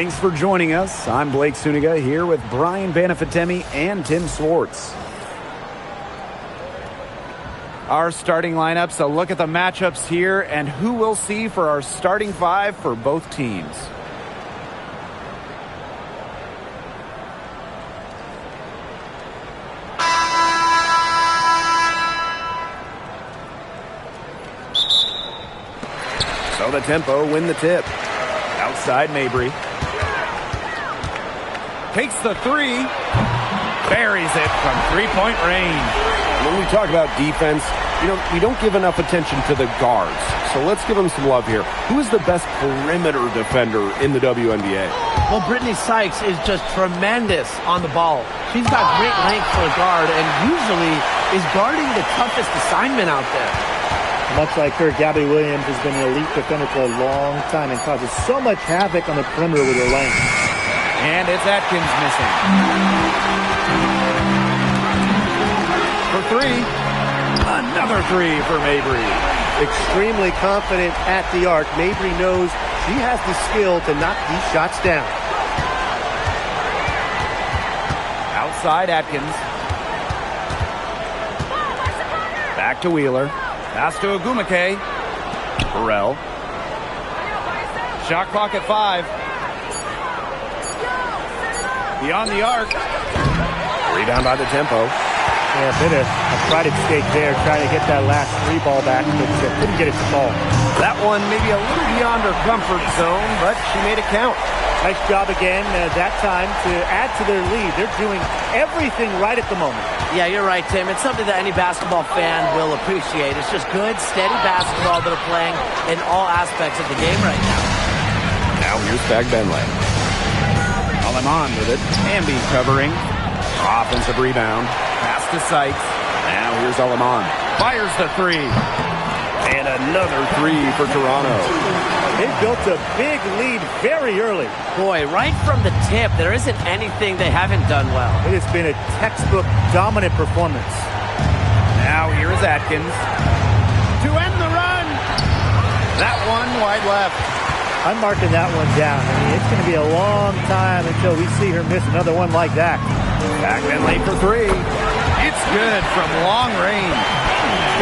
Thanks for joining us. I'm Blake Suniga here with Brian Banafitemi and Tim Swartz. Our starting lineups, a look at the matchups here and who we'll see for our starting five for both teams. So the Tempo win the tip. Outside Mabry. Takes the three. Buries it from three-point range. When we talk about defense, we don't give enough attention to the guards. So let's give them some love here. Who is the best perimeter defender in the WNBA? Well, Brittany Sykes is just tremendous on the ball. She's got great length for a guard and usually is guarding the toughest assignment out there. Much like her, Gabby Williams has been an elite defender for a long time and causes so much havoc on the perimeter with her length. And it's Atkins missing. For three. Another three for Mabry. Extremely confident at the arc. Mabry knows she has the skill to knock these shots down. Outside Atkins. Back to Wheeler. Pass to Ogumake. Burrell. Shot clock at 5. Beyond the arc. Rebound by the Tempo. Yeah, a bit of a pride at stake there, trying to get that last three ball back, but couldn't get it to fall. That one maybe a little beyond her comfort zone, but she made it count. Nice job again that time to add to their lead. They're doing everything right at the moment. Yeah, you're right, Tim. It's something that any basketball fan will appreciate. It's just good, steady basketball that are playing in all aspects of the game right now. Now here's Fag Benley. Aleman with it. Amby covering. Offensive rebound. Pass to Sykes. Now here's Aleman. Fires the three. And another three for Toronto. They built a big lead very early. Boy, right from the tip, there isn't anything they haven't done well. It has been a textbook dominant performance. Now here's Atkins. To end the run. That one wide left. I'm marking that one down. I mean, it's going to be a long time until we see her miss another one like that. Back then late for three. It's good from long range.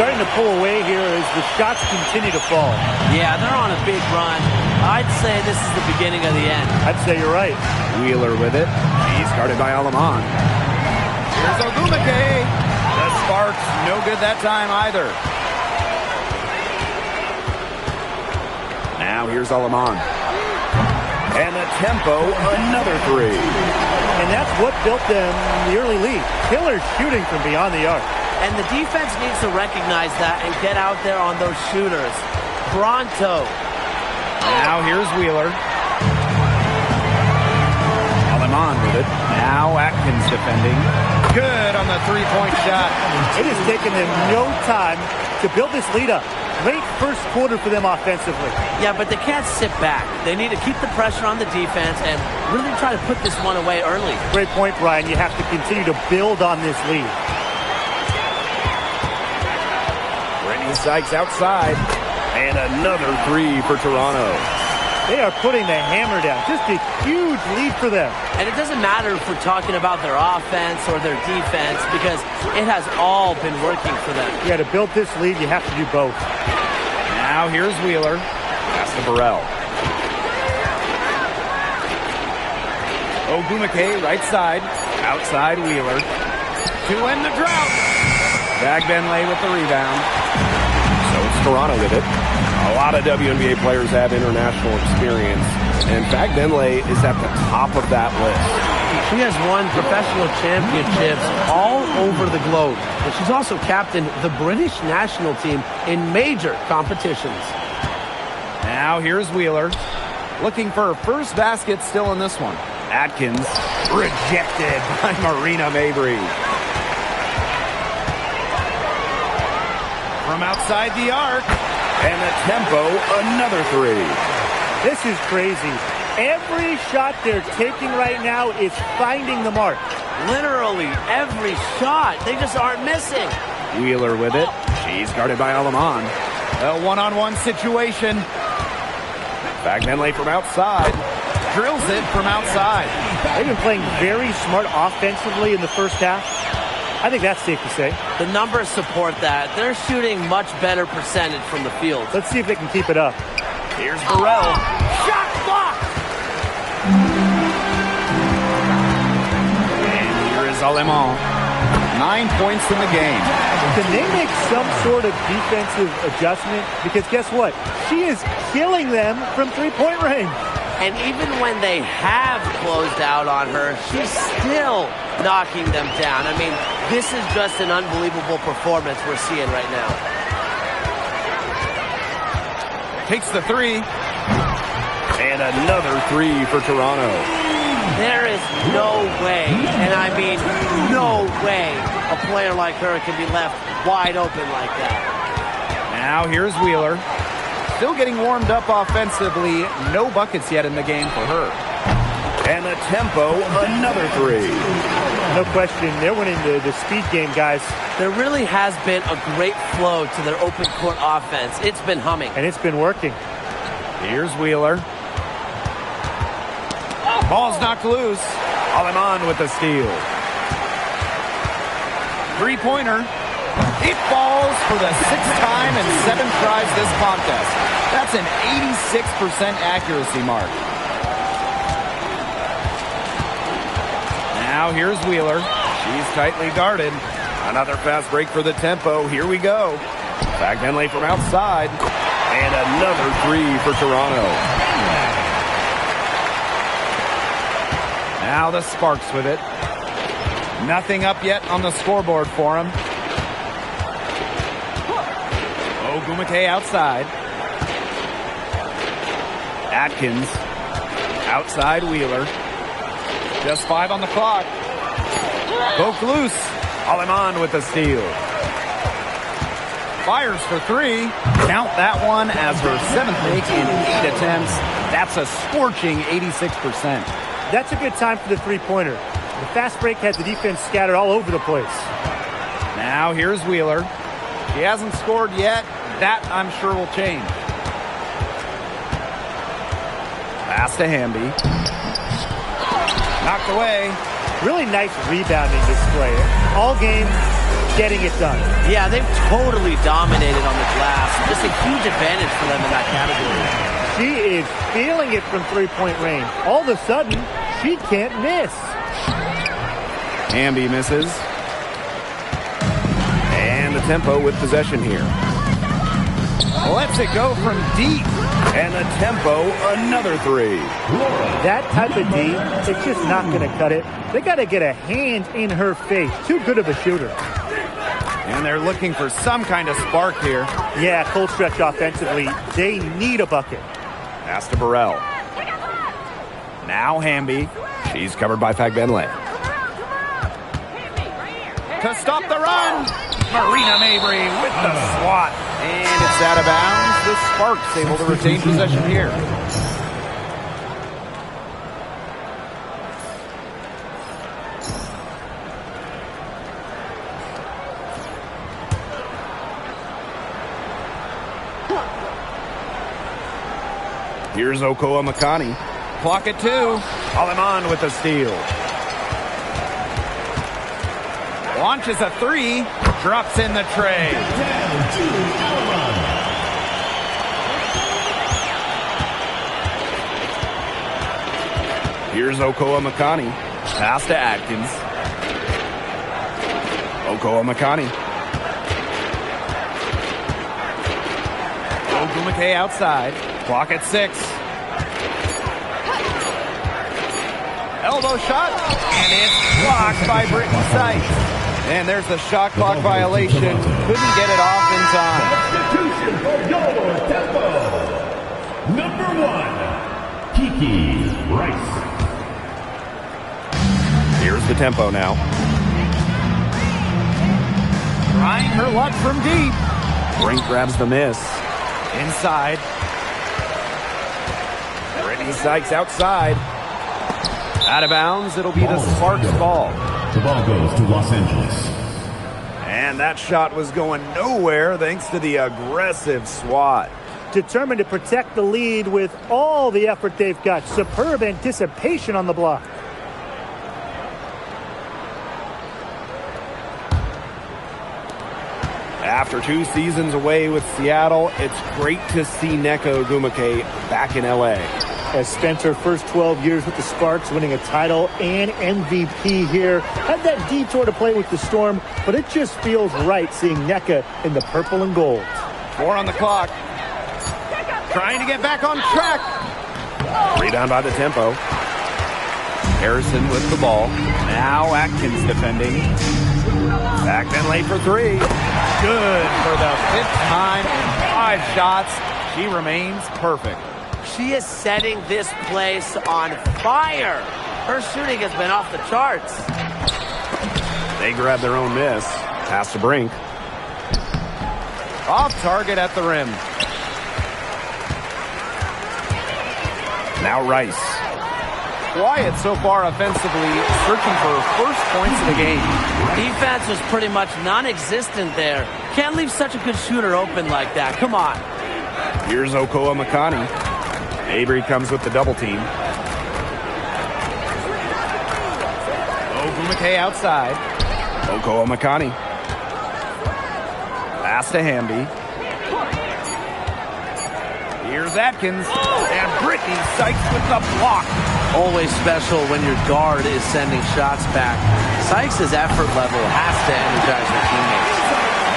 Starting to pull away here as the shots continue to fall. Yeah, they're on a big run. I'd say this is the beginning of the end. I'd say you're right. Wheeler with it. He's guarded by Aleman. Here's Ogumake. The sparks no good that time either. Now here's Aleman. And the Tempo, another three. And that's what built them the early lead. Killer shooting from beyond the arc. And the defense needs to recognize that and get out there on those shooters. Pronto. Now here's Wheeler. Aleman with it. Now Atkins defending. Good on the three-point shot. It has taken them no time to build this lead up. Great first quarter for them offensively. Yeah, but they can't sit back. They need to keep the pressure on the defense and really try to put this one away early. Great point, Brian. You have to continue to build on this lead. Brittany Sykes outside. And another three for Toronto. They are putting the hammer down. Just a huge lead for them. And it doesn't matter if we're talking about their offense or their defense because it has all been working for them. Yeah, to build this lead, you have to do both. Now here's Wheeler. Pass to Burrell. Ogumake right side. Outside Wheeler. To end the drought. Fag Benley with the rebound. So it's Toronto with it. A lot of WNBA players have international experience, and Fag Benley is at the top of that list. She has won professional championships all over the globe, and she's also captained the British national team in major competitions. Now here's Wheeler. Looking for her first basket still in this one. Atkins rejected by Marina Mabry. From outside the arc. And the Tempo, another three. This is crazy. Every shot they're taking right now is finding the mark. Literally every shot. They just aren't missing. Wheeler with it. She's guarded by Aleman. A one-on-one situation. Fag Benley from outside. Drills it from outside. They've been playing very smart offensively in the first half. I think that's safe to say. The numbers support that. They're shooting much better percentage from the field. Let's see if they can keep it up. Here's Burrell. Shot blocked! And here is Alemán. 9 points in the game. Can they make some sort of defensive adjustment? Because guess what? She is killing them from three-point range. And even when they have closed out on her, she's still knocking them down. I mean, this is just an unbelievable performance we're seeing right now. Takes the three. And another three for Toronto. There is no way, and I mean no way, a player like her can be left wide open like that. Now here's Wheeler. Still getting warmed up offensively. No buckets yet in the game for her. And the tempo, another three. No question, they're winning the speed game, guys. There really has been a great flow to their open court offense. It's been humming. And it's been working. Here's Wheeler. Ball's knocked loose. Alemán with the steal. Three-pointer. It falls for the 6th time in 7 tries this contest. That's an 86% accuracy mark. Now here's Wheeler. She's tightly guarded. Another fast break for the tempo. Here we go. Bagbenley from outside. And another three for Toronto. Now the Sparks with it. Nothing up yet on the scoreboard for him. Ogumake outside. Atkins. Outside Wheeler. Just 5 on the clock. Poke loose. Alemán with the steal. Fires for three. Count that one as her 7th make in 8 attempts. That's a scorching 86%. That's a good time for the three-pointer. The fast break had the defense scattered all over the place. Now here's Wheeler. She hasn't scored yet. That, I'm sure, will change. Pass to Hamby. Knocked away. Really nice rebounding display. All game, getting it done. Yeah, they've totally dominated on the glass. Just a huge advantage for them in that category. She is feeling it from three-point range. All of a sudden, she can't miss. Hamby misses. And the tempo with possession here. Lets it go from deep. And the tempo, another three. That type of D, it's just not going to cut it. They got to get a hand in her face. Too good of a shooter. And they're looking for some kind of spark here. Yeah, cold stretch offensively. They need a bucket. Pass to Burrell. Now Hamby. She's covered by Bagbenley. To stop the run, Marina Mabry with the swat. And it's out of bounds. The Sparks able to retain possession here. Here's Okoa Makani. Clock at 2. Alemán with the steal. Launches a three. Drops in the tray. Here's Okoa Makani. Pass to Atkins. Okoa Makani. Ogumake outside. Clock at 6. Elbow shot, and it's blocked by Brittany Sykes. And there's the shot clock violation. Couldn't get it off in time. Substitution for your tempo. Number 1, Kiki Rice. Here's the tempo now. Trying her luck from deep. Brink grabs the miss. Inside. Brittany Sykes outside. Out of bounds, it'll be the Sparks ball. The ball goes to Los Angeles. And that shot was going nowhere thanks to the aggressive swat. determined to protect the lead with all the effort they've got. Superb anticipation on the block. After 2 seasons away with Seattle, it's great to see Nneka Ogwumike back in L.A. Has spent her first 12 years with the Sparks, winning a title and MVP here. Had that detour to play with the Storm, but it just feels right seeing Nneka in the purple and gold. 4 on the clock. Trying to get back on track. Rebound by the Tempo. Harrison with the ball. Now Atkins defending. Back then late for 3. Good for the 5th time in 5 shots. She remains perfect. She is setting this place on fire. Her shooting has been off the charts. They grab their own miss. Pass to Brink. Off target at the rim. Now Rice. Quiet so far offensively, searching for first points of the game. Defense was pretty much non-existent there. Can't leave such a good shooter open like that. Come on. Here's Okoa Makani. Avery comes with the double team. Ogwumike outside. Okoa Makani. Pass to Hamby. Here's Atkins. And Brittany Sykes with the block. Always special when your guard is sending shots back. Sykes' effort level has to energize her teammates.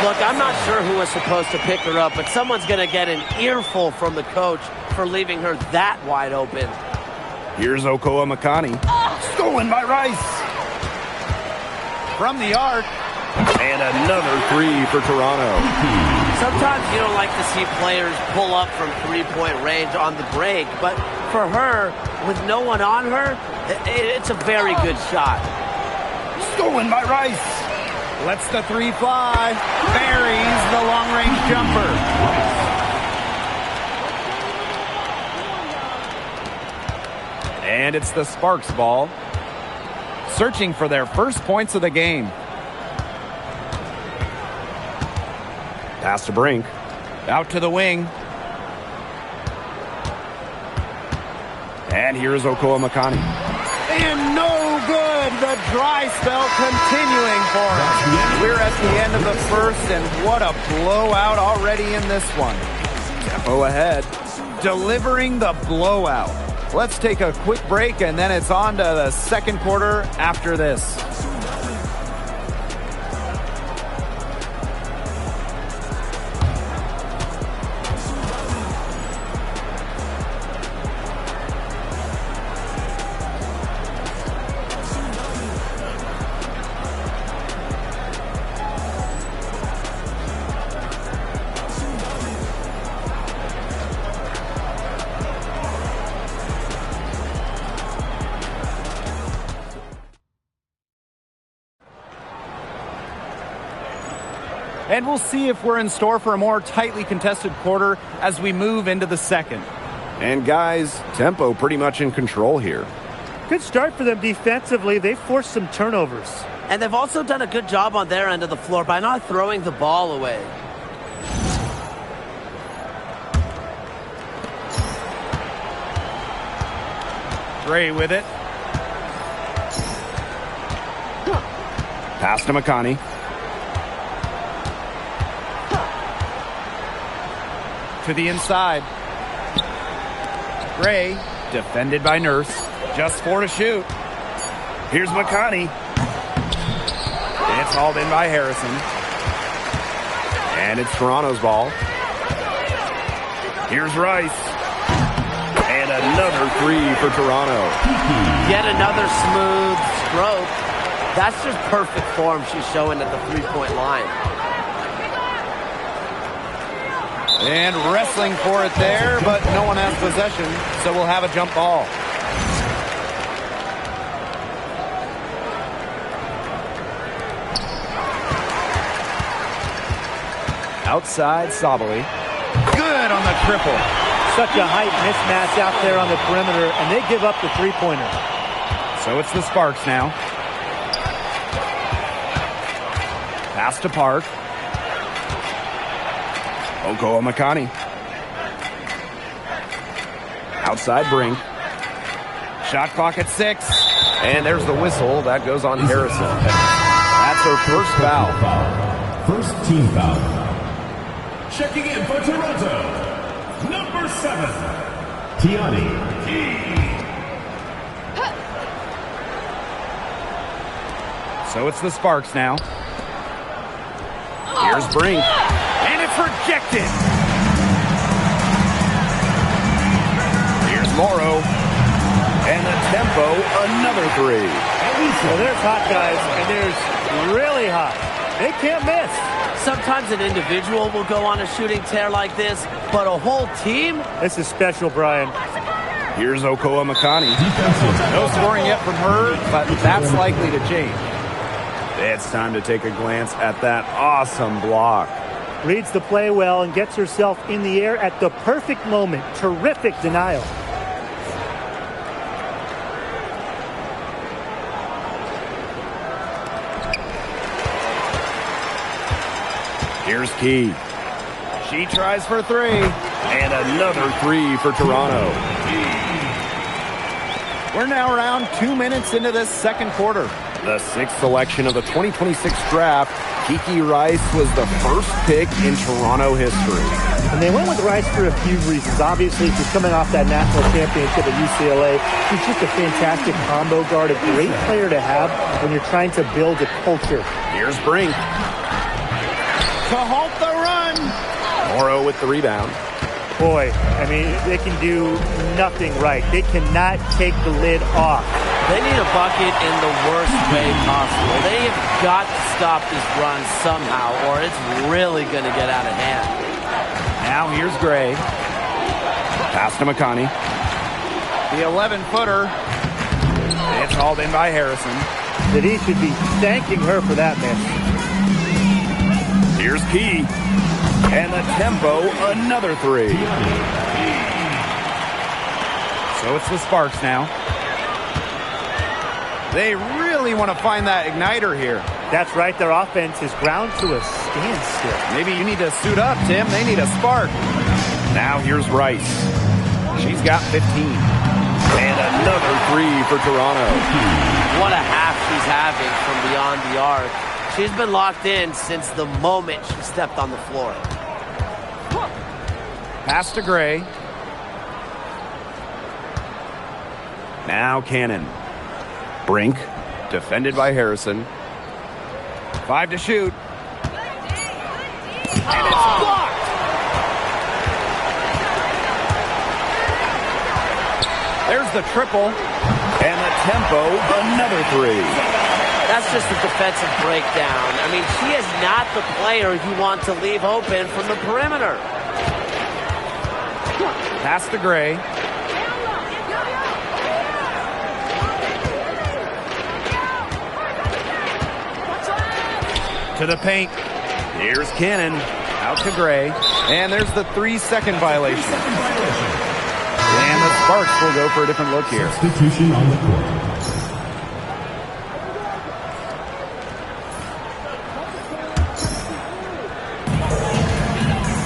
Look, I'm not sure who was supposed to pick her up, but someone's going to get an earful from the coach for leaving her that wide open. Here's Okoa Makani. Stolen by Rice. From the arc. And another 3 for Toronto. Sometimes you don't like to see players pull up from three-point range on the break, but for her, with no one on her, it's a very good shot. Stolen by Rice. Lets the 3 fly. Buries the long-range jumper. And it's the Sparks ball. Searching for their first points of the game. Pass to Brink. Out to the wing. And here's Okoa Makani. And no good. The dry spell continuing for us. We're at the end of the first, and what a blowout already in this one. Tempo ahead. Delivering the blowout. Let's take a quick break, and then it's on to the second quarter after this. And we'll see if we're in store for a more tightly contested quarter as we move into the second. And guys, Tempo pretty much in control here. Good start for them defensively. They forced some turnovers. And they've also done a good job on their end of the floor by not throwing the ball away. Gray with it. Pass to Makani. To the inside. Gray, defended by Nurse. Just 4 to shoot. Here's Makani. It's hauled in by Harrison. And it's Toronto's ball. Here's Rice. And another 3 for Toronto. Yet another smooth stroke. That's just perfect form she's showing at the three-point line. And wrestling for it there, but no one has possession, so we'll have a jump ball. Outside, Sabali. Good on the triple. Such a height mismatch out there on the perimeter, and they give up the three-pointer. So it's the Sparks now. Pass to Park. Okoa Makani. Outside Brink. Shot clock at 6. And there's the whistle. That goes on Harrison. That's her first foul. First team foul. Checking in for Toronto, number 7, Tiani. So it's the Sparks now. Here's Brink. And it's rejected. Here's Morrow. And the tempo, another 3. Well, there's hot guys, and there's really hot. They can't miss. Sometimes an individual will go on a shooting tear like this, but a whole team? This is special, Brian. Here's Okoa Makani. No scoring yet from her, but that's likely to change. It's time to take a glance at that awesome block. Reads the play well and gets herself in the air at the perfect moment. Terrific denial. Here's Key. She tries for 3. And another 3 for Toronto. We're now around 2 minutes into this second quarter. The 6th selection of the 2026 draft, Kiki Rice was the first pick in Toronto history. And they went with Rice for a few reasons. Obviously, she's coming off that national championship at UCLA. She's just a fantastic combo guard, a great player to have when you're trying to build a culture. Here's Brink. To halt the run. Morrow with the rebound. Boy, I mean, they can do nothing right. They cannot take the lid off. They need a bucket in the worst way possible. They have got to stop this run somehow, or it's really going to get out of hand. Now here's Gray. Pass to Makani. The 11-footer. It's hauled in by Harrison. That he should be thanking her for that miss. Here's Key. And the tempo, another 3. So it's the Sparks now. They really want to find that igniter here. That's right. Their offense is ground to a standstill. Maybe you need to suit up, Tim. They need a spark. Now here's Rice. She's got 15. And another 3 for Toronto. What a half she's having from beyond the arc. She's been locked in since the moment she stepped on the floor. Pass to Gray. Now Cannon. Brink, defended by Harrison. 5 to shoot. And it's blocked! There's the triple. And the tempo, another 3. That's just a defensive breakdown. I mean, she is not the player you want to leave open from the perimeter. Pass to Gray. To the paint. Here's Cannon. Out to Gray. And there's the 3-second violation. And the Sparks will go for a different look here. Substitution on the court.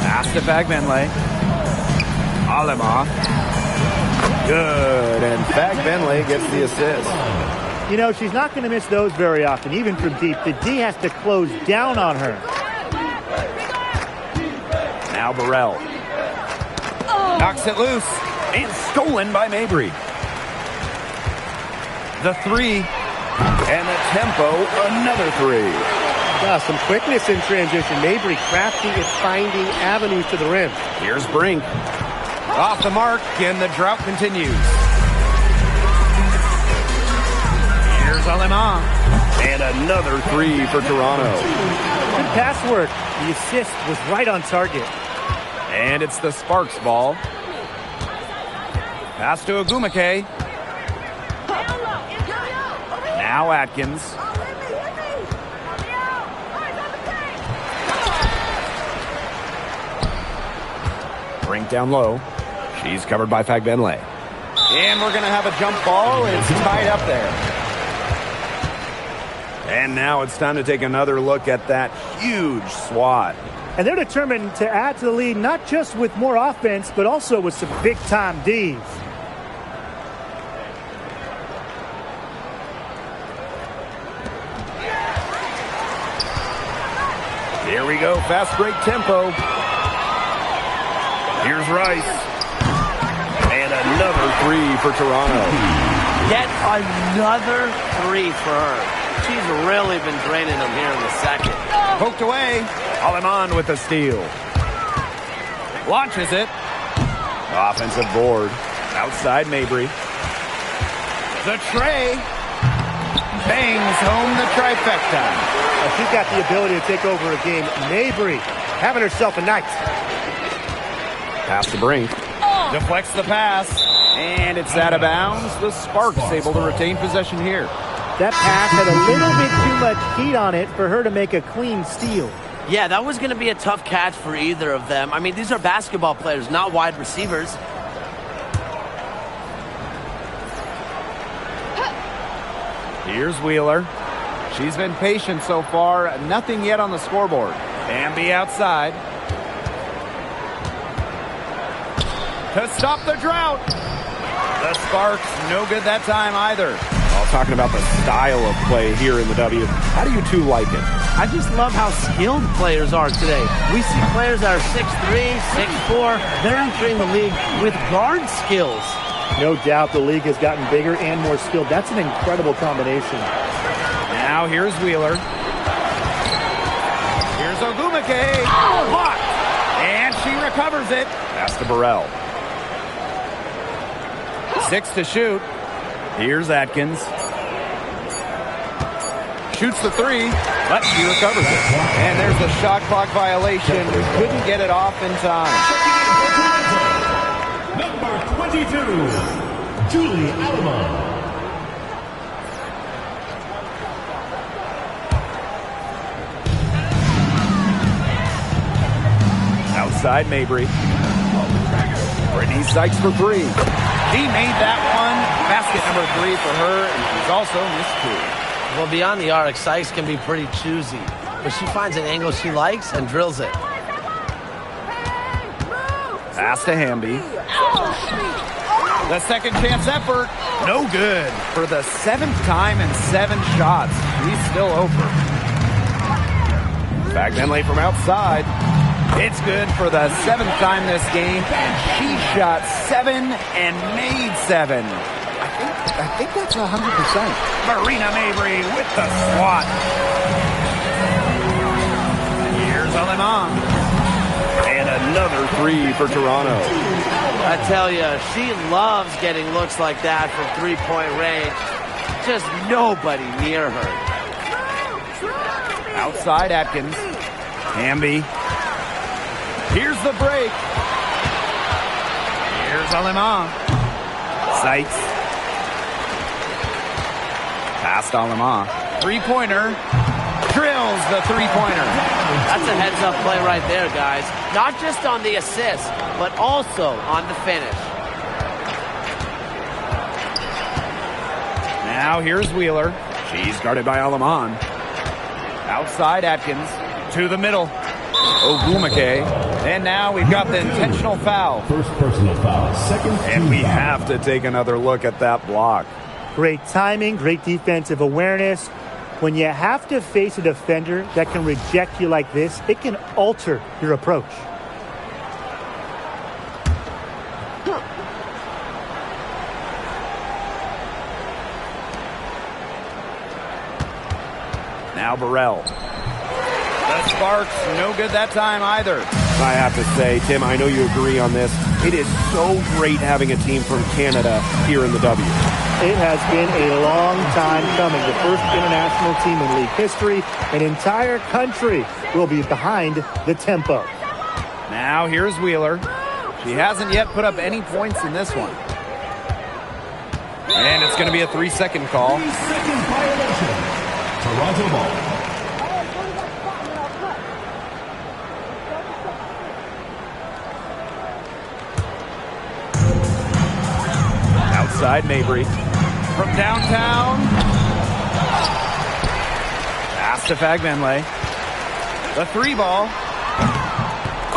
Pass to Fagbenle. Alema. Good. And Fagbenle gets the assist. You know, she's not going to miss those very often, even from deep. The D has to close down on her. Now Burrell. Knocks it loose. And stolen by Mabry. The 3. And the tempo, another 3. Yeah, some quickness in transition. Mabry crafty at finding avenues to the rim. Here's Brink. Off the mark, and the drought continues. Here's Alema. And another 3 for Toronto. Good pass work. The assist was right on target. And it's the Sparks ball. Pass to Agumake. Now Atkins. Brink down low. She's covered by Fagbenle. And we're going to have a jump ball, and it's tied up there. And now it's time to take another look at that huge swat. And they're determined to add to the lead, not just with more offense, but also with some big-time Ds. Here we go, fast break tempo. Here's Rice. And another three for Toronto. Yet another three for her. She's really been draining them here in the second. Poked away. Aleman with the steal. Launches it. Offensive board. Outside Mabry. The tray. Bangs home the trifecta. She's got the ability to take over a game. Mabry having herself a night. Pass to Brink. Deflects the pass. And it's out of bounds. The Sparks able to retain possession here. That pass had a little bit too much heat on it for her to make a clean steal. Yeah, that was going to be a tough catch for either of them. I mean, these are basketball players, not wide receivers. Here's Wheeler. She's been patient so far. Nothing yet on the scoreboard. Bambi outside. To stop the drought. The Sparks, no good that time either. Well, talking about the style of play here in the W. How do you two like it? I just love how skilled players are today. We see players that are 6'3", 6'4". They're entering the league with guard skills. No doubt the league has gotten bigger and more skilled. That's an incredible combination. Now here's Wheeler. Here's Ogumake. Blocked. And she recovers it. Pass to Burrell. 6 to shoot. Here's Atkins. Shoots the three, but she recovers it. And there's the shot clock violation. Couldn't get it off in time. Number 22, Julie Alma. Outside Mabry. Brittany Sykes for three. She made that one. Basket number 3 for her, and she's also missed 2. Well, beyond the arc, Sykes can be pretty choosy, but she finds an angle she likes and drills it. Pass to Hamby. The second chance effort, no good. For the 7th time in 7 shots, he's still over. Back Benley from outside. It's good for the 7th time this game, and she shot 7 and made 7. I think that's 100%. Marina Mabry with the swat. Here's Aleman. And another three for Toronto. I tell you, she loves getting looks like that from three-point range. Just nobody near her. Outside Atkins. Hamby. Here's the break. Here's Aleman. Sykes. Past Aleman. Three-pointer. Drills the three-pointer. That's a heads-up play right there, guys. Not just on the assist, but also on the finish. Now here's Wheeler. She's guarded by Aleman. Outside Atkins. To the middle. Ogumake. And now we've got the intentional foul. First personal foul, second And we team foul. have to take another look at that block. Great timing, great defensive awareness. When you have to face a defender that can reject you like this, it can alter your approach. Now Burrell. The Sparks, no good that time either. I have to say, Tim, I know you agree on this. It is so great having a team from Canada here in the W. It has been a long time coming. The first international team in league history. An entire country will be behind the tempo. Now here's Wheeler. She hasn't yet put up any points in this one. And it's going to be a 3-second call. 3-second violation. Toronto ball. Outside Mabry. From downtown. Pass to Fagbenley. The three ball.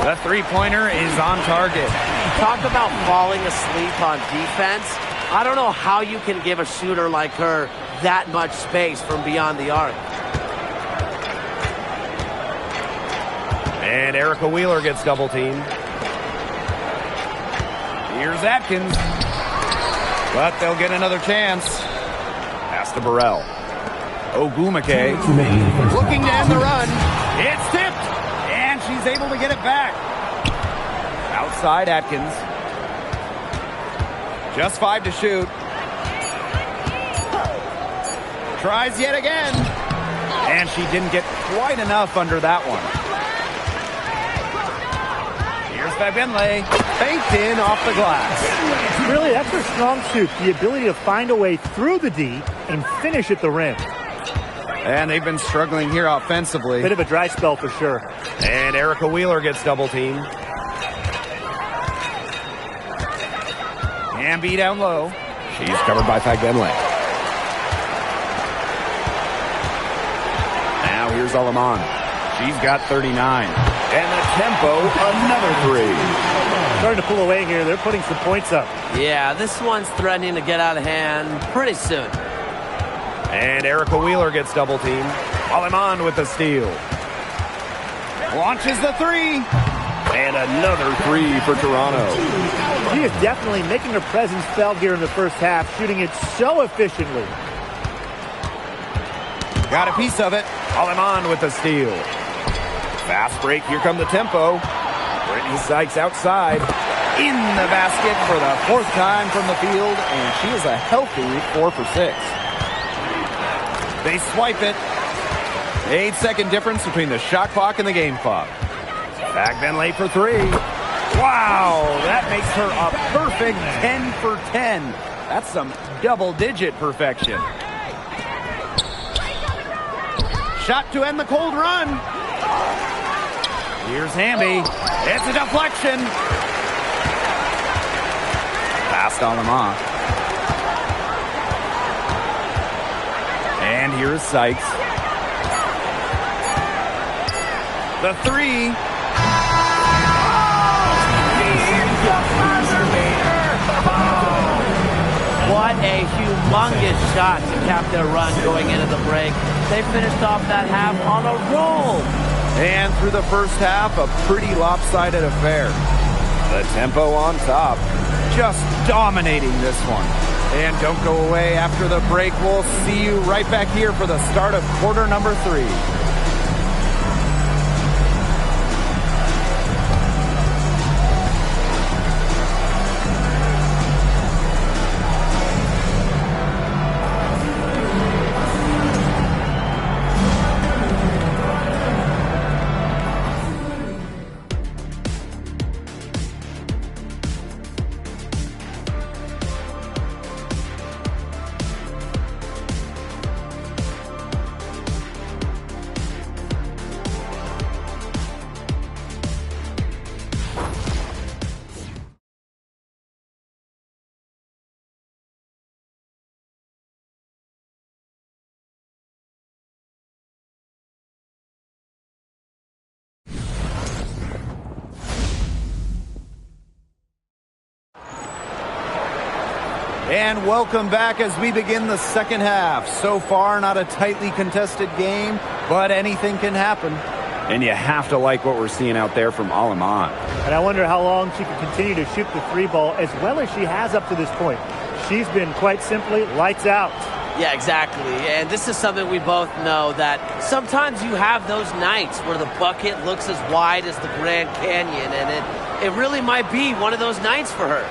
The three-pointer is on target. Talk about falling asleep on defense. I don't know how you can give a shooter like her that much space from beyond the arc. And Erica Wheeler gets double teamed. Here's Atkins. But they'll get another chance. Pass to Burrell. Ogumake looking to end the run. It's tipped. And she's able to get it back. Outside Atkins. Just 5 to shoot. Tries yet again. And she didn't get quite enough under that one. Here's Fagbenle. Banked in off the glass. Really, that's her strong suit, the ability to find a way through the D and finish at the rim. And they've been struggling here offensively. Bit of a dry spell for sure. And Erica Wheeler gets double teamed. Hamby down low. She's covered by Fagbenle. Now here's Alaman. She's got 39. And the tempo, another three. Starting to pull away here. They're putting some points up. Yeah, this one's threatening to get out of hand pretty soon. And Erica Wheeler gets double teamed. Alaman with the steal. Launches the three. And another three for Toronto. She is definitely making her presence felt here in the first half, shooting it so efficiently. Got a piece of it. Alaman with the steal. Fast break, here come the tempo. Brittany Sykes outside. In the basket for the 4th time from the field, and she is a healthy 4 for 6. They swipe it. 8-second difference between the shot clock and the game clock. Fagbenle for 3. Wow, that makes her a perfect 10 for 10. That's some double-digit perfection. Shot to end the cold run. Here's Hamby. It's a deflection. Passed on them off. And here's Sykes. The 3. What a humongous shot to cap their run going into the break. They finished off that half on a roll. And through the first half, a pretty lopsided affair. The tempo on top, just dominating this one. And don't go away after the break. We'll see you right back here for the start of quarter number 3. And welcome back as we begin the second half. So far, not a tightly contested game, but anything can happen. And you have to like what we're seeing out there from Alaman. And I wonder how long she can continue to shoot the 3 ball as well as she has up to this point. She's been quite simply lights out. Yeah, exactly. And this is something we both know, that sometimes you have those nights where the bucket looks as wide as the Grand Canyon, and it really might be one of those nights for her.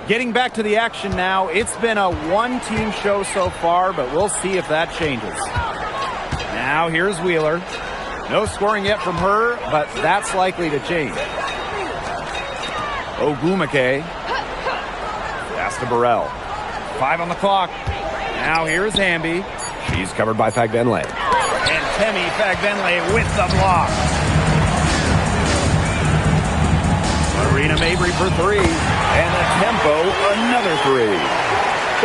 Getting back to the action now. It's been a one-team show so far, but we'll see if that changes. Now here's Wheeler. No scoring yet from her, but that's likely to change. Ogumake. Pass to Burrell. 5 on the clock. Now here's Hamby. She's covered by Fagbenle. And Temi Fagbenle with the block. Marina Mabry for 3. And the tempo, another 3.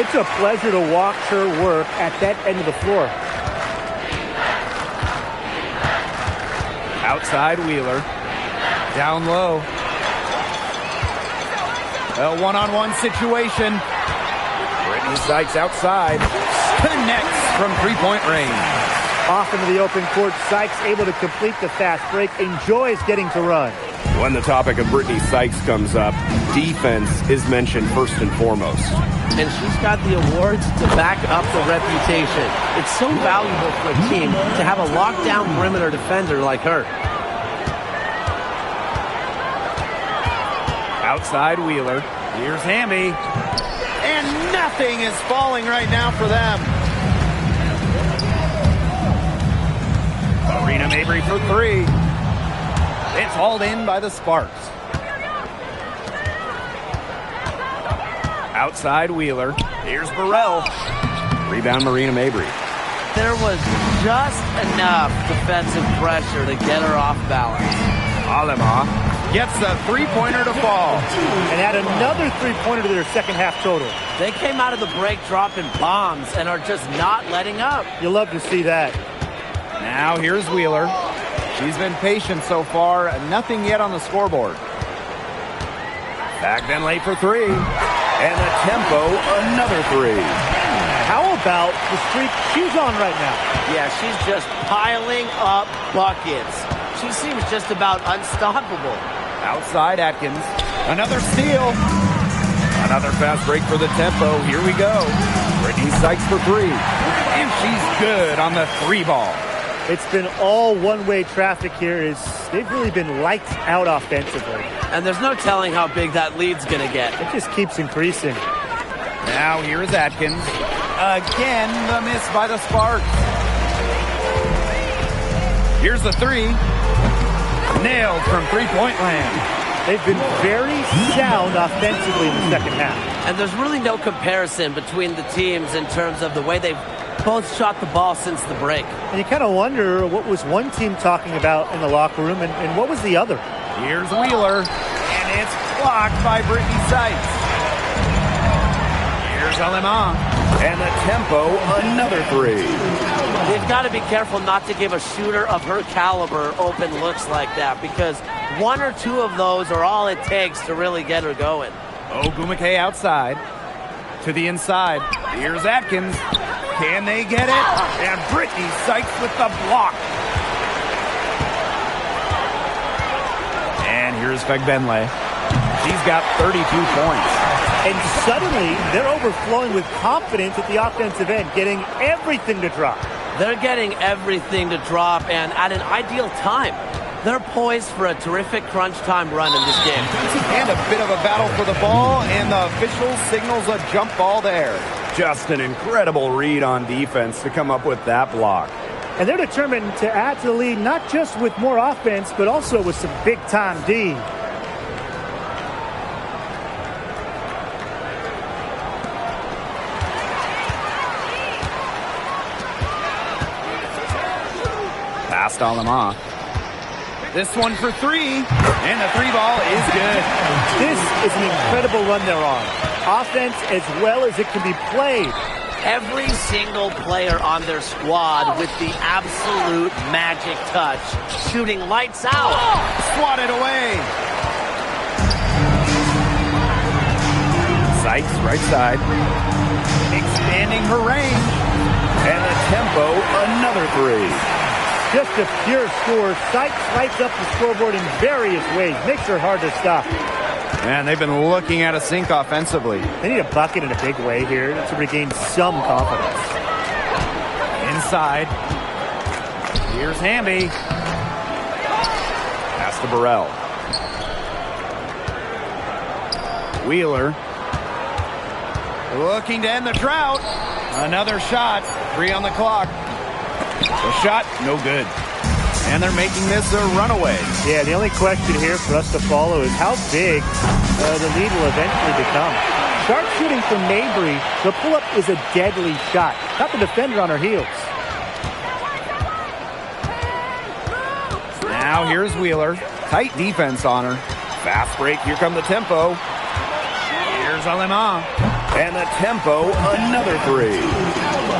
It's a pleasure to watch her work at that end of the floor. Outside Wheeler. Down low. A one-on-one situation. Brittany Sykes outside. Connects from three-point range. Off into the open court, Sykes able to complete the fast break, enjoys getting to run. When the topic of Brittany Sykes comes up, defense is mentioned first and foremost. And she's got the awards to back up the reputation. It's so valuable for a team to have a lockdown perimeter defender like her. Outside Wheeler. Here's Hamby. And nothing is falling right now for them. Marina Mabry for three. It's hauled in by the Sparks. Outside Wheeler. Here's Burrell. Rebound Marina Mabry. There was just enough defensive pressure to get her off balance. Alema gets the three-pointer to fall. And add another three-pointer to their second half total. They came out of the break dropping bombs and are just not letting up. You'll love to see that. Now here's Wheeler. She's been patient so far. Nothing yet on the scoreboard. Back then late for three. And the tempo, another three. How about the streak she's on right now? Yeah, she's just piling up buckets. She seems just about unstoppable. Outside Atkins. Another steal. Another fast break for the tempo. Here we go. Brittany Sykes for three. And she's good on the three ball. It's been all one-way traffic here. They've really been lights out offensively. And there's no telling how big that lead's going to get. It just keeps increasing. Now here's Atkins. Again, the miss by the Sparks. Here's the three. Nailed from three-point land. They've been very sound offensively in the second half. And there's really no comparison between the teams in terms of the way they've both shot the ball since the break. And you kind of wonder what was one team talking about in the locker room and what was the other. Here's Wheeler, and it's blocked by Brittany Sykes. Here's Alema, and the tempo, another three. They've got to be careful not to give a shooter of her caliber open looks like that, because one or two of those are all it takes to really get her going. Ogumake outside to the inside. Here's Atkins. Can they get it? And Brittany Sykes with the block. And here's Fagbenle. She's got 32 points. And suddenly, they're overflowing with confidence at the offensive end, getting everything to drop. They're getting everything to drop, and at an ideal time. They're poised for a terrific crunch time run in this game. And a bit of a battle for the ball, and the official signals a jump ball there. Just an incredible read on defense to come up with that block. And they're determined to add to the lead, not just with more offense, but also with some big-time D. Past Alema. This one for three, and the three ball is good. This is an incredible run they're on. Offense as well as it can be played. Every single player on their squad with the absolute magic touch, shooting lights out. Swatted away. Sykes right side, expanding her range. And the tempo, another three. Just a pure score. Sykes lights up the scoreboard in various ways. Makes her hard to stop. Man, they've been looking at a sink offensively. They need a bucket in a big way here to regain some confidence. Inside. Here's Hamby. Pass to Burrell. Wheeler. Looking to end the drought. Another shot. 3 on the clock. The shot, no good. And they're making this a runaway. Yeah, the only question here for us to follow is how big the lead will eventually become. Sharp shooting from Mabry. The pull-up is a deadly shot. Got the defender on her heels. Now here's Wheeler. Tight defense on her. Fast break. Here come the tempo. Here's Alema. And the tempo, another three.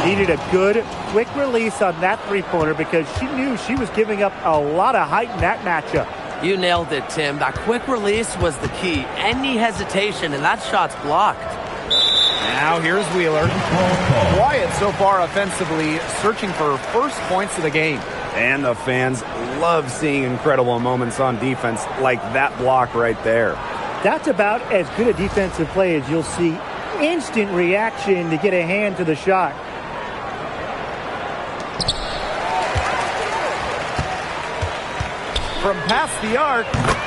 Needed a good, quick release on that three-pointer because she knew she was giving up a lot of height in that matchup. You nailed it, Tim. That quick release was the key. Any hesitation, and that shot's blocked. Now here's Wheeler. Quiet so far offensively, searching for first points of the game. And the fans love seeing incredible moments on defense like that block right there. That's about as good a defensive play as you'll see. Instant reaction to get a hand to the shot. From past the arc,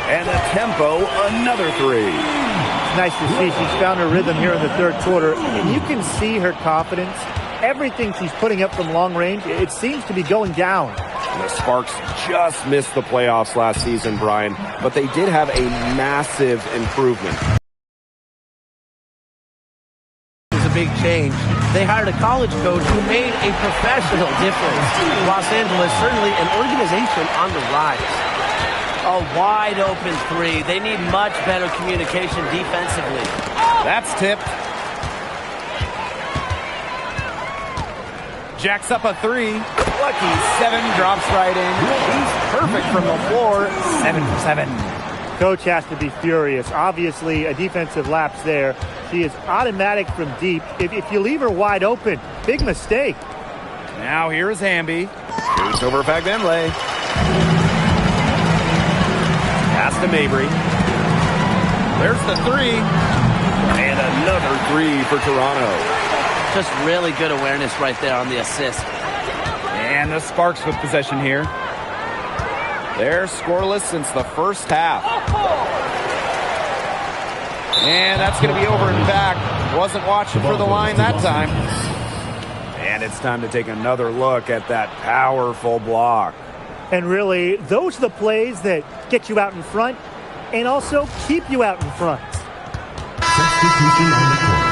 and a tempo, another three. It's nice to see she's found her rhythm here in the third quarter, and you can see her confidence. Everything she's putting up from long range, it seems to be going down. The Sparks just missed the playoffs last season, Brian, but they did have a massive improvement. It's a big change. They hired a college coach who made a professional difference. Los Angeles, certainly an organization on the rise. A wide open three. They need much better communication defensively. That's tipped. Jacks up a three. Lucky 7 drops right in. He's perfect from the floor. 7 for 7. Coach has to be furious. Obviously, a defensive lapse there. She is automatic from deep. If you leave her wide open, big mistake. Now here's Hamby. Shoots over Fagbenle. Pass to Mabry. There's the three. And another three for Toronto. Just really good awareness right there on the assist. And the Sparks with possession here. They're scoreless since the first half. And that's going to be over and back. Wasn't watching for the line that time. And it's time to take another look at that powerful block. And really, those are the plays that get you out in front and also keep you out in front. Substitution on the court.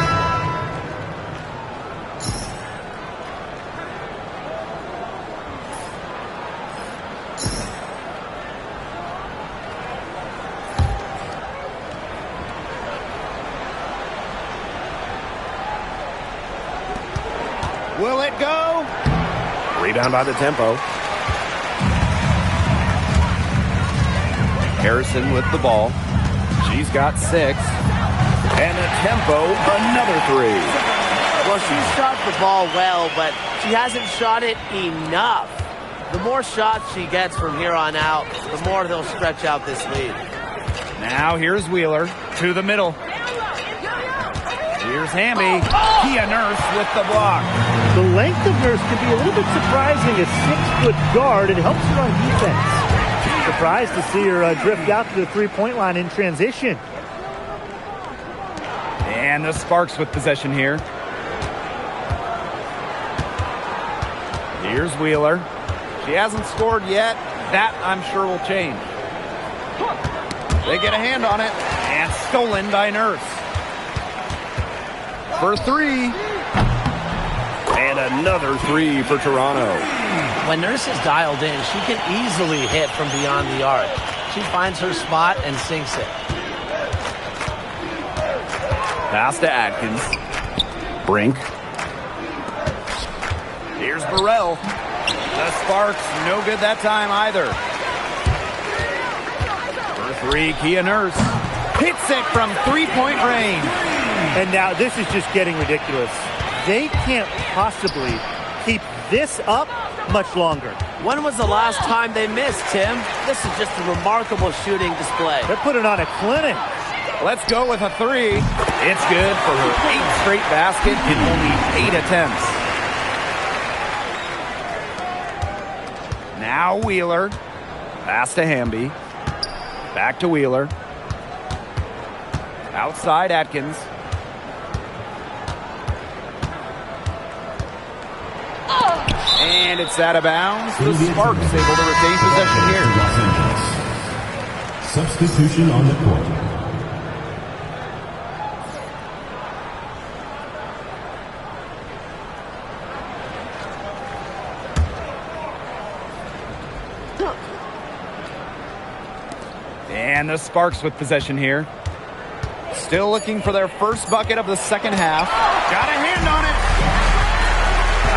Will it go? Rebound by the tempo. Harrison with the ball. She's got 6. And a tempo, another three. Well, she shot the ball well, but she hasn't shot it enough. The more shots she gets from here on out, the more they'll stretch out this lead. Now here's Wheeler to the middle. Here's Hamby. Kia Nurse with the block. The length of Nurse can be a little bit surprising. A 6-foot guard. It helps her on defense. Surprised to see her drift out to the three-point line in transition. And the Sparks with possession here. Here's Wheeler. She hasn't scored yet. That, I'm sure, will change. They get a hand on it. And stolen by Nurse. For 3. And another three for Toronto. When Nurse is dialed in, she can easily hit from beyond the arc. She finds her spot and sinks it. Pass to Atkins. Brink. Here's Burrell. The Sparks, no good that time either. For 3, Kia Nurse. Hits it from three-point range. And now this is just getting ridiculous. They can't possibly keep this up much longer. When was the last time they missed, Tim? This is just a remarkable shooting display. They're putting on a clinic. Let's go with a 3. It's good for her 8th straight basket in only 8 attempts. Now Wheeler. Pass to Hamby. Back to Wheeler. Outside Atkins. And it's out of bounds. The Sparks able to retain possession here. Los Angeles. Substitution on the court. And the Sparks with possession here. Still looking for their first bucket of the second half. Got a hand on it.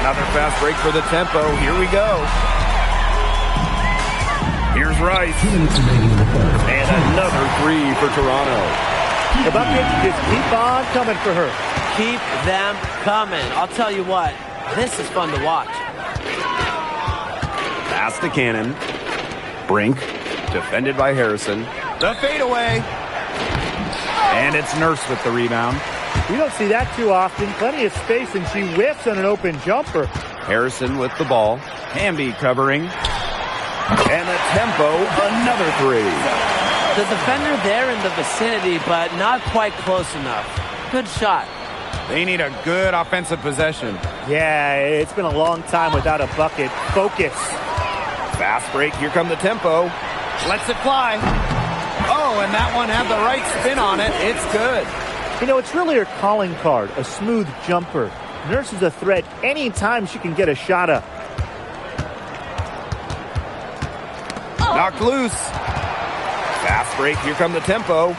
Another fast break for the tempo. Here we go. Here's Rice. 2 minutes remaining in the third. And another three for Toronto. The buckets just keep on coming for her. Keep them coming. I'll tell you what, this is fun to watch. Pass to Cannon. Brink, defended by Harrison. The fadeaway. And it's Nurse with the rebound. We don't see that too often. Plenty of space, and she whiffs on an open jumper. Harrison with the ball. Hamby covering. And the tempo, another three. The defender there in the vicinity, but not quite close enough. Good shot. They need a good offensive possession. Yeah, it's been a long time without a bucket. Focus. Fast break, here come the tempo. Lets it fly. Oh, and that one had the right spin on it. It's good. You know, it's really her calling card, a smooth jumper. Nurse is a threat anytime she can get a shot up. Knocked loose. Fast break, here come the tempo.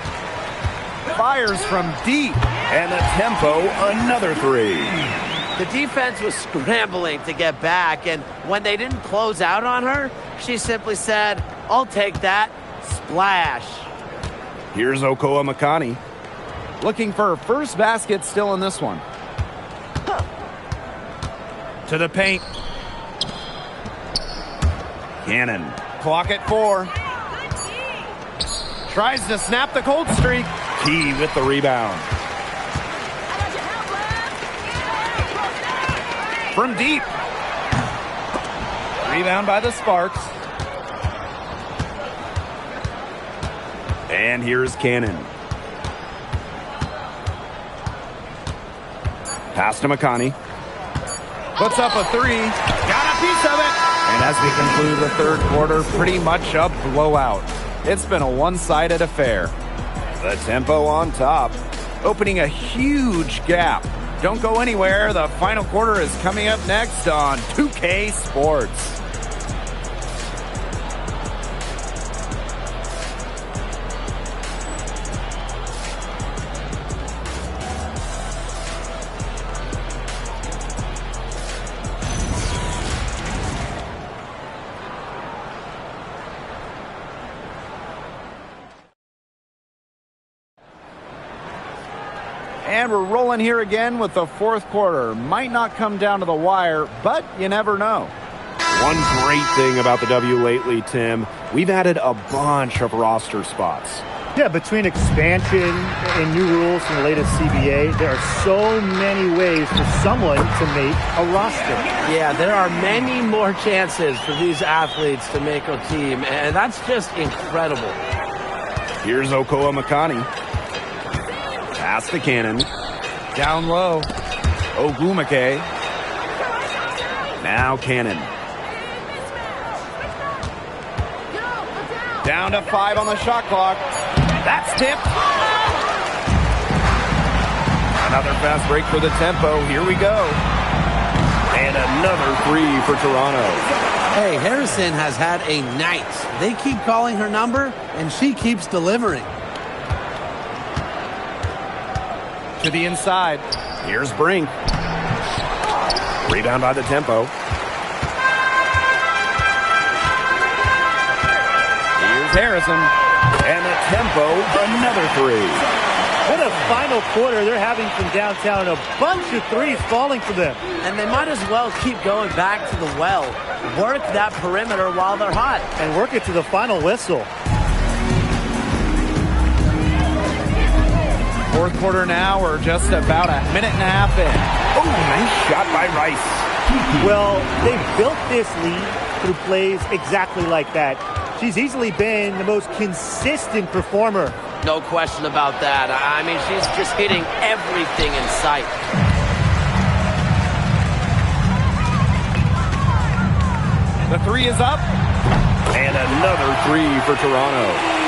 Fires from deep. And the tempo, another three. The defense was scrambling to get back, and when they didn't close out on her, she simply said, "I'll take that." Splash. Here's Okoa Makani. Looking for her first basket still in this one. To the paint. Cannon. Clock at 4. Tries to snap the cold streak. Key with the rebound. From deep. Rebound by the Sparks. And here's Cannon. Pass to Makani. Puts up a 3. Got a piece of it. And as we conclude the third quarter, pretty much a blowout. It's been a one-sided affair. The tempo on top. Opening a huge gap. Don't go anywhere. The final quarter is coming up next on 2K Sports. And we're rolling here again with the fourth quarter. Might not come down to the wire, but you never know. One great thing about the W lately, Tim, we've added a bunch of roster spots. Yeah, between expansion and new rules from the latest CBA, there are so many ways for someone to make a roster. Yeah, there are many more chances for these athletes to make a team, and that's just incredible. Here's Okoa Makani. Pass to Cannon. Down low. Ogumake. Now Cannon. Down to 5 on the shot clock. That's tipped. Another fast break for the tempo. Here we go. And another three for Toronto. Hey, Harrison has had a night. They keep calling her number, and she keeps delivering. To the inside. Here's Brink. Rebound by the tempo. Here's Harrison. And the tempo, another three. What a final quarter they're having from downtown. A bunch of threes falling for them. And they might as well keep going back to the well. Work that perimeter while they're hot. And work it to the final whistle. Fourth quarter now. We're just about a minute and a half in. Oh, nice shot by Rice. Well, they built this lead through plays exactly like that. She's easily been the most consistent performer. No question about that. I mean, she's just hitting everything in sight. The 3 is up. And another three for Toronto.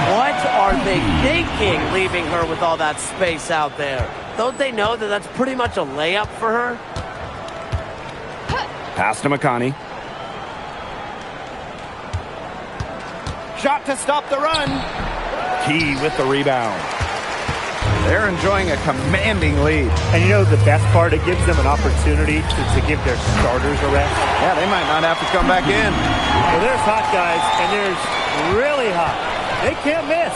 What are they thinking, leaving her with all that space out there? Don't they know that that's pretty much a layup for her? Pass to Makani. Shot to stop the run. Key with the rebound. They're enjoying a commanding lead. And you know the best part? It gives them an opportunity to give their starters a rest. Yeah, they might not have to come back in. Well, there's hot guys, and there's really hot. They can't miss.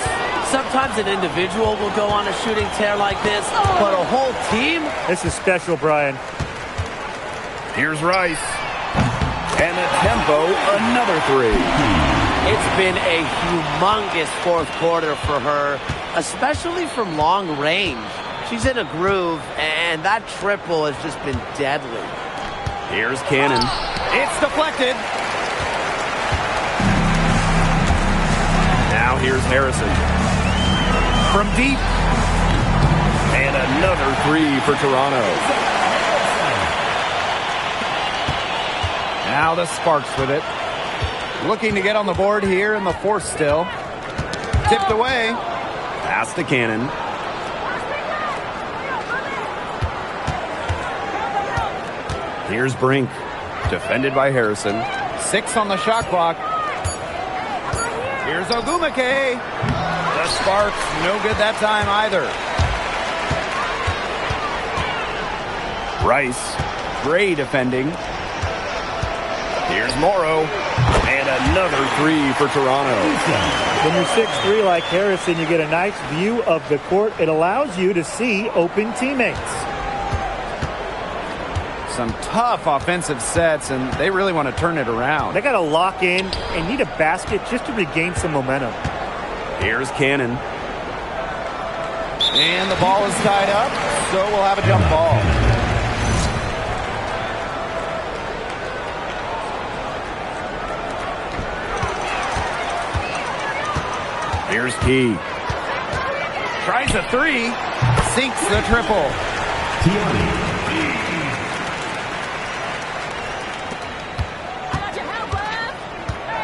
Sometimes an individual will go on a shooting tear like this, but a whole team? This is special, Brian. Here's Rice. And a tempo, another three. It's been a humongous fourth quarter for her, especially from long range. She's in a groove, and that triple has just been deadly. Here's Cannon. It's deflected. Now here's Harrison. From deep. And another three for Toronto. Now the Sparks with it. Looking to get on the board here in the fourth still. Tipped away. Pass to Cannon. Here's Brink. Defended by Harrison. 6 on the shot clock. Here's Ogumake. The Sparks, no good that time either. Rice. Gray defending. Here's Morrow. And another three for Toronto. When you're 6'3" like Harrison, you get a nice view of the court. It allows you to see open teammates. Some tough offensive sets, and they really want to turn it around. They got to lock in and need a basket just to regain some momentum. Here's Cannon. And the ball is tied up, so we'll have a jump ball. Here's Key. Tries a three. Sinks the triple.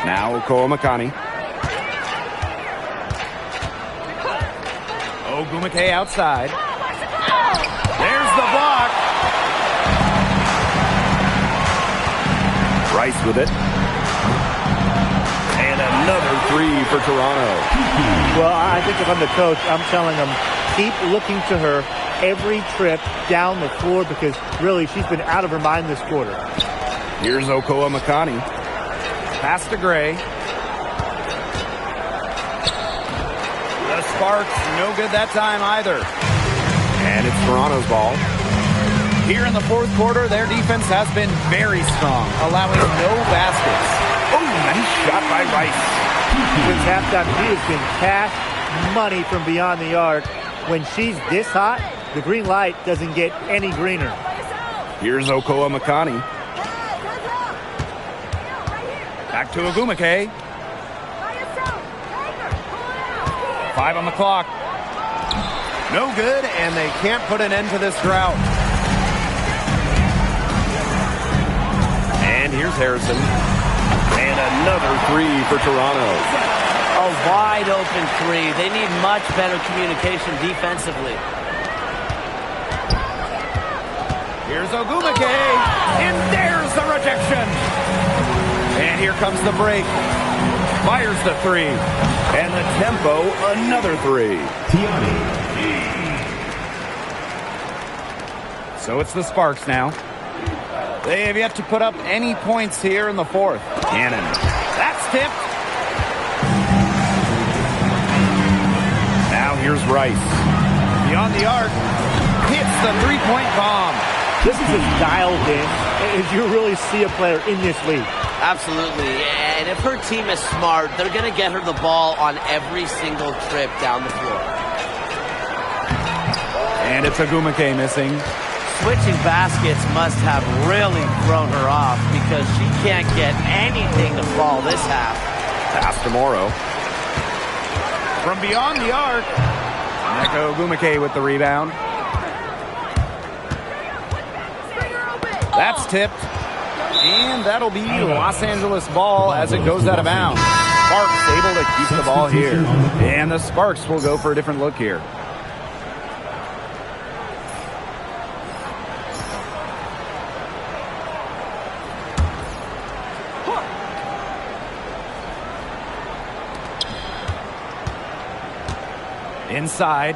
Now Koamakani. Ogumake outside. There's the block. Rice with it. And another three for Toronto. Well, I think if I'm the coach, I'm telling them, keep looking to her every trip down the floor because really she's been out of her mind this quarter. Here's Okoa Makani. Pass to Gray. The Sparks, no good that time either. And it's Toronto's ball. Here in the fourth quarter, their defense has been very strong, allowing no baskets. Oh, nice shot by Rice. Since halftime, she has been cash money from beyond the arc. When she's this hot, the green light doesn't get any greener. Here's Okoa Makani. Back to Ogumake. 5 on the clock. No good, and they can't put an end to this drought. And here's Harrison. And another three for Toronto. A wide open three. They need much better communication defensively. Here's Ogumake. And there's the rejection. And here comes the break. Fires the three. And the tempo, another three. So it's the Sparks now. They have yet to put up any points here in the fourth. Cannon. That's tipped. Now here's Rice. Beyond the arc. Hits the three-point bomb. This is as dialed in as you really see a player in this league. Absolutely. And if her team is smart, they're going to get her the ball on every single trip down the floor. And it's Ogumake missing. Switching baskets must have really thrown her off because she can't get anything to fall this half. Pass to Morrow. From beyond the arc. Neko Ogumake with the rebound. That's tipped. And that'll be Los Angeles ball as it goes out of bounds. Sparks able to keep the ball here. And the Sparks will go for a different look here. Inside.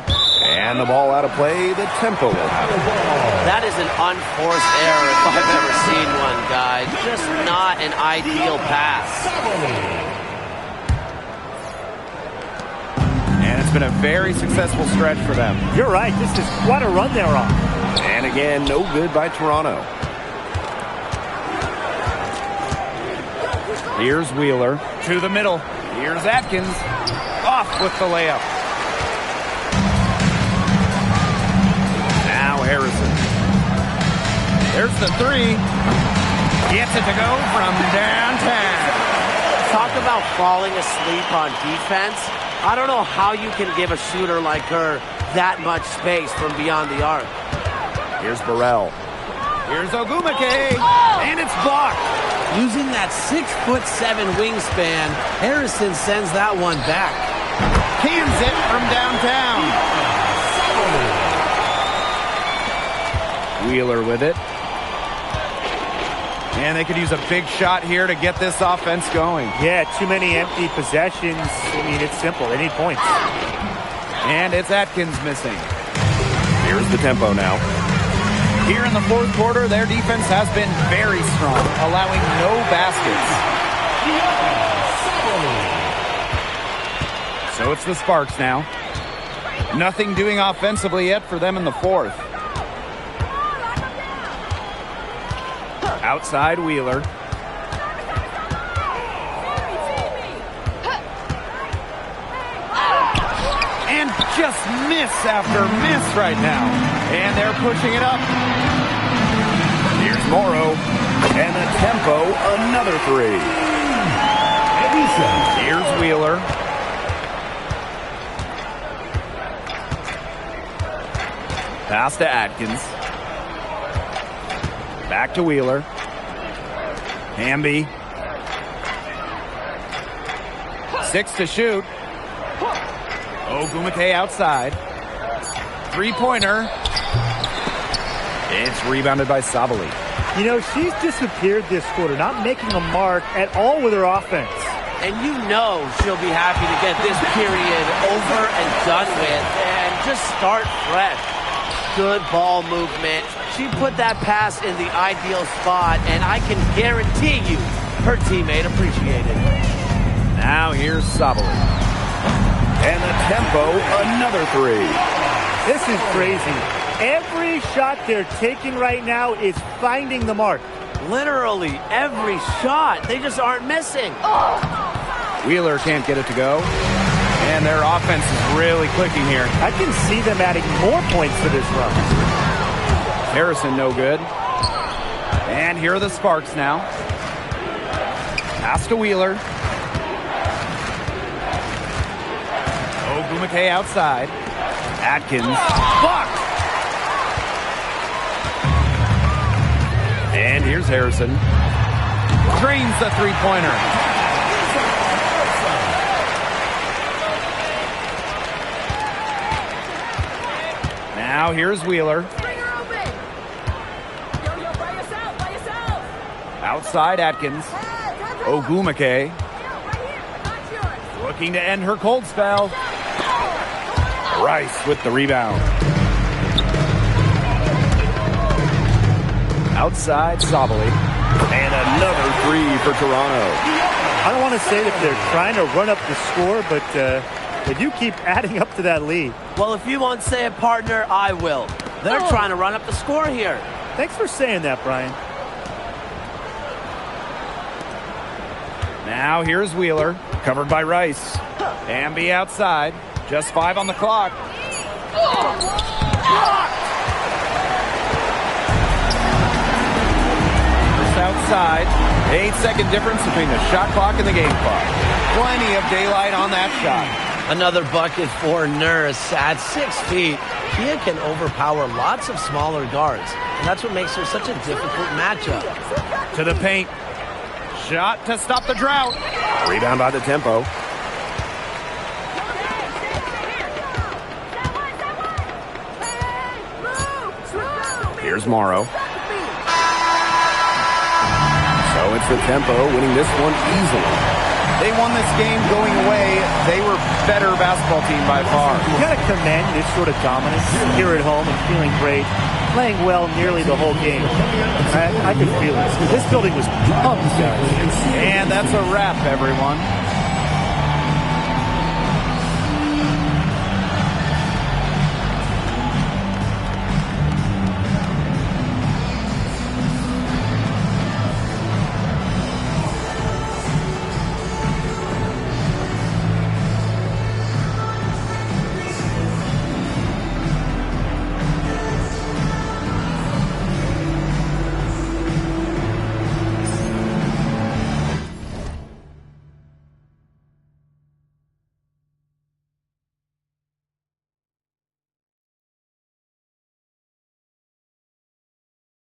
And the ball out of play. The tempo will have it. That is an unforced error if I've ever seen one, guys. Just not an ideal pass. And it's been a very successful stretch for them. You're right. This is quite a run they're on. And again, no good by Toronto. Here's Wheeler to the middle. Here's Atkins. Off with the layup. Now Harrison. There's the three. Gets it to go from downtown. Talk about falling asleep on defense. I don't know how you can give a shooter like her that much space from beyond the arc. Here's Burrell. Here's Ogumake. And it's blocked. Using that 6'7" wingspan, Harrison sends that one back. Cans it from downtown. Wheeler with it. And they could use a big shot here to get this offense going. Yeah, too many empty possessions. I mean, it's simple. They need points. And it's Atkins missing. Here's the tempo now. Here in the fourth quarter, their defense has been very strong, allowing no baskets. So it's the Sparks now. Nothing doing offensively yet for them in the fourth. Outside Wheeler. And just miss after miss right now. And they're pushing it up. Here's Morrow. And the tempo, another three. Here's Wheeler. Pass to Atkins. Back to Wheeler. Hamby. 6 to shoot. Ogumake outside. Three-pointer. It's rebounded by Sabali. You know, she's disappeared this quarter, not making a mark at all with her offense. And you know she'll be happy to get this period over and done with and just start fresh. Good ball movement. She put that pass in the ideal spot, and I can guarantee you her teammate appreciated it. Now here's Sabali. And the tempo, another three. This is crazy. Every shot they're taking right now is finding the mark. Literally every shot. They just aren't missing. Wheeler can't get it to go. And their offense is really clicking here. I can see them adding more points to this run. Harrison no good. And here are the Sparks now. Pass to Wheeler. Ogumake outside. Atkins. Blocked. And here's Harrison. Drains the three-pointer. Now here's Wheeler. Outside Atkins. Ogumake. Looking to end her cold spell. Rice with the rebound. Outside Sabali. And another three for Toronto. I don't want to say that they're trying to run up the score, but they do keep adding up to that lead. Well, if you won't say it, partner, I will. They're trying to run up the score here. Thanks for saying that, Brian. Now here's Wheeler. Covered by Rice. Hamby outside. Just 5 on the clock. Just outside. 8-second difference between the shot clock and the game clock. Plenty of daylight on that shot. Another bucket for Nurse. At 6 feet, Kia can overpower lots of smaller guards. And that's what makes her such a difficult matchup. To the paint. Shot to stop the drought. Rebound by the tempo. Here's Morrow. So it's the tempo winning this one easily. They won this game going away. They were better basketball team by far. You got to commend this sort of dominance here at home and feeling great, playing well nearly the whole game. I could feel it. This building was pumped, guys. And that's a wrap, everyone.